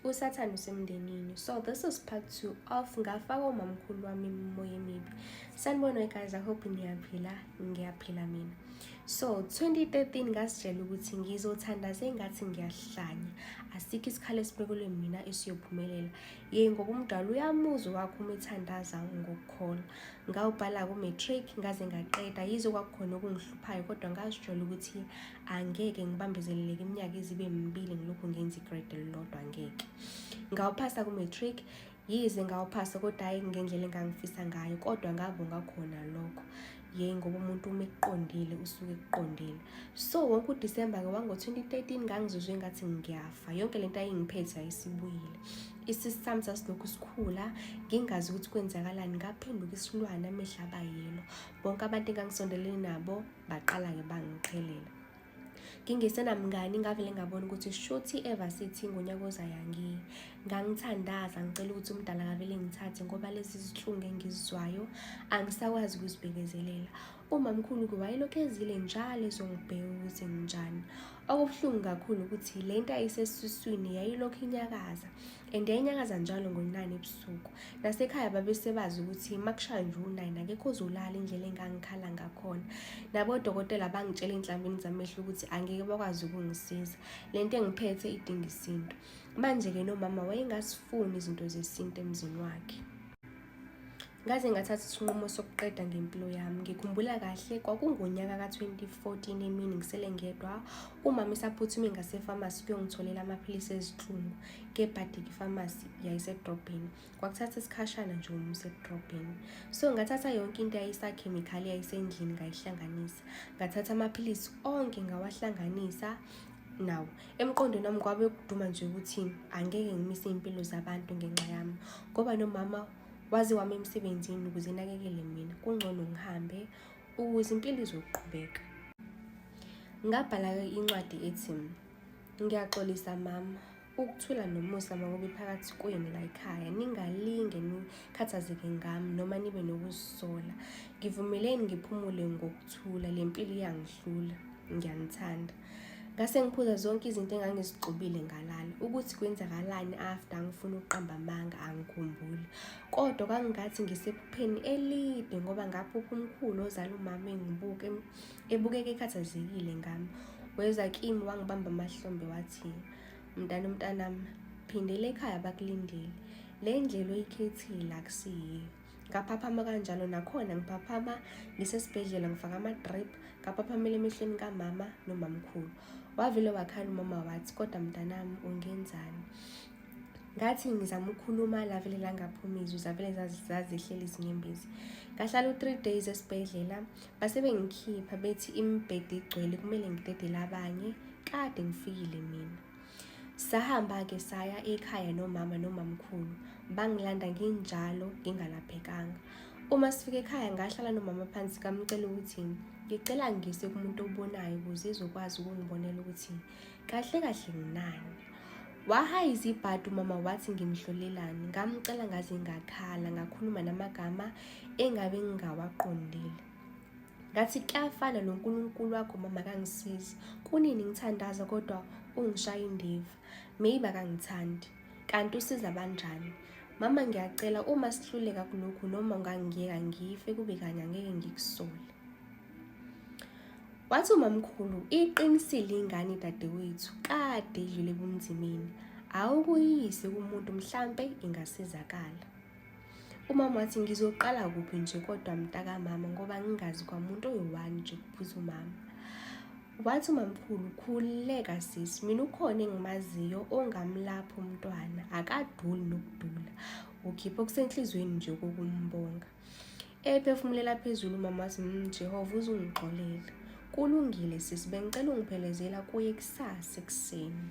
uSathane usemndenini. So this is part 2 of ngafaka umamkhulu wami imimoya emibi. Sanibona guys, I hope niyaphila, ngiyaphila mina. So 2013 ngasitshela ukuthi ngizothandaza engathi ngiyahlanya, asikho isikhalo esibekelwe mina esiyophumelela. Ngoba umdala uyamuzwa wakho uma ethandaza ngokukholwa. Ngawubhala ku-matric ngaze ngaqeda, yize kwakukhona okungihluphayo kodwa ngazitshela ukuthi angeke ngibambezeleleke iminyaka izibe mibili ngilokhu ngenza igrade elilodwa, angeke. Ngawuphasa ku-matric, yize ngawuphasa kodwa hayi ngendlela engangifisa ngayo, kodwa ngabonga khona lokho. Ngoba umuntu uma ekuqondile usuke ekuqondile. So wonke uDisemba-ke wango-2013 ngangizizwe engathi ngiyafa, yonke lento ayingiphethe ayisibuyile. Isisu sami sasilokhu sikhula, ngingazi ukuthi kwenzakalani, ngaphenduka isilwane, amehlo aba yellow. Bonke abantu engangisondelene nabo baqala-ke bangiqhelela. Ngingesenamngani ngavele ngabona ukuthi shuthi ever sithi ngonyaka ozayo ngangithandaza ngicela ukuthi umdala akavele ngithathe ngoba lezi zinhlungu engizizwayo angisakwazi ukuzibekezelela. Umamkhulu-ke wayelokhu ezile njalo ezongibheka ukuthi nginjani. Okubuhlungu kakhulu ukuthi le nto ayisesiswini yayilokhu inyakaza, and yayinyakaza njalo ngo-9 ebusuku. Nasekhaya babesebazi ukuthi makushaya nje u-9 akekho ozolala indlela engangikhala ngakhona. Nabodokotela bangitshela enhlambini zamehlo ukuthi angeke bakwazi ukungisiza, le nto engiphethe idinga isintu. Manje-ke nomama wayengasifuni izinto zesintu emzini wakhe. Ngaze ngathatha isinqumo sokuqeda ngempilo yami. Ngikhumbula kahle kwakungonyaka ka-2014 emini ngisele ngedwa, umama esaphuthume ngasefamasi ukuyongitholela amaphilisi ezinhlungu ke-Badiki Pharmacy yayisedrobheni. Kwakuthatha isikhashana nje umusa edrobheni. So ngathatha yonke into yayisakhemikhali yayisendlini ngayihlanganisa. Ngathatha amaphilisi onke ngawahlanganisa. Nawo emqondweni wami kwabe kuduma nje ukuthi angeke ngimise impilo zabantu ngenxa yami, ngoba nomama wazi wami emsebenzini ukuze nakekele mina, kungcono ngihambe ukuze impilo izoqhubeka. Ngabhala incwadi ethi, ngiyaxolisa mama, ukuthula nomusa makube phakathi kwenu la ekhaya. Ningalinge nikhathazeke ngami noma nibe nokuzisola. Ngivumeleni ngiphumule ngokuthula, le mpilo iyangihlula, ngiyanithanda. Ngase ngiphuza zonke izinto engangizixubile ngalala. Ukuthi kwenzakalani after ngifuna ukuqamba amanga angikhumbuli, kodwa kangingathi ngisephupheni elide ngoba ngaphupha umkhulu ozala umama ebukeka ekhathazekile ngami. Weza kimi wangibamba amahlombe wathi, mntanami, phindela ekhaya bakulindele, le ndlela oyikhethile akusiyiyo. Ngaphaphama kanjalo, nakhona ngiphaphama ngisesibhedlela ngifaka ama-drip, ngaphaphamela emehlweni kamama nomamkhulu. Wavele wakhala umama wathi, kodwa mntanami ungenzani? Ngathi ngizama ukukhuluma, lavele langaphuma izwi, zavele zazihlela izinyembezi. Ngahlala u-3 days esibhedlela, base bengikhipha bethi imibhede igcwele kumele ngidedele abanye, kade ngifikile mina. Sahamba-ke saya ekhaya nomama nomamkhulu, bangilanda nginjalo ngingalaphekanga. Uma sifika ekhaya ngahlala nomama phansi ngamcela ukuthi ngicela ngise kumuntu obonayo ukuze ezokwazi ukungibonela ukuthi kahle kahle nginani. Wahayiza ibhadi umama wathi ngimhlolelani, ngamcela ngaze ngakhala, ngakhuluma namagama engabe ngingawaqondile. Ngathi kuyafana noNkulunkulu wakho mama kangisizi, kunini ngithandaza kodwa ungishaya indiva, maybe akangithandi, kanti usiza banjani? Mama ngiyacela uma sihluleka kulokhu noma ungangiyeka ngife kube kanye angeke ngikusole. Wathi umamkhulu, iqinisile ingane dadewethu kade idlule ebunzimeni, awukuyise kumuntu mhlambe ingasizakala. Umama wathi ngizoqala kuphi nje kodwa mntaka mama ngoba ngingazi kwamuntu oyi-1 nje kuphuza umama. Wathi umamkhulu, khululeka sisi, mina ukhona engimaziyo ongamlapha umntwana, akaduli nokudula, ukhipha okusenhlizweni nje kokumbonga. Ephefumulela phezulu umama wathi, Jehova uzungixolela. Kulungile sisi, bengicela ungiphelezela kuye kusasa ekuseni.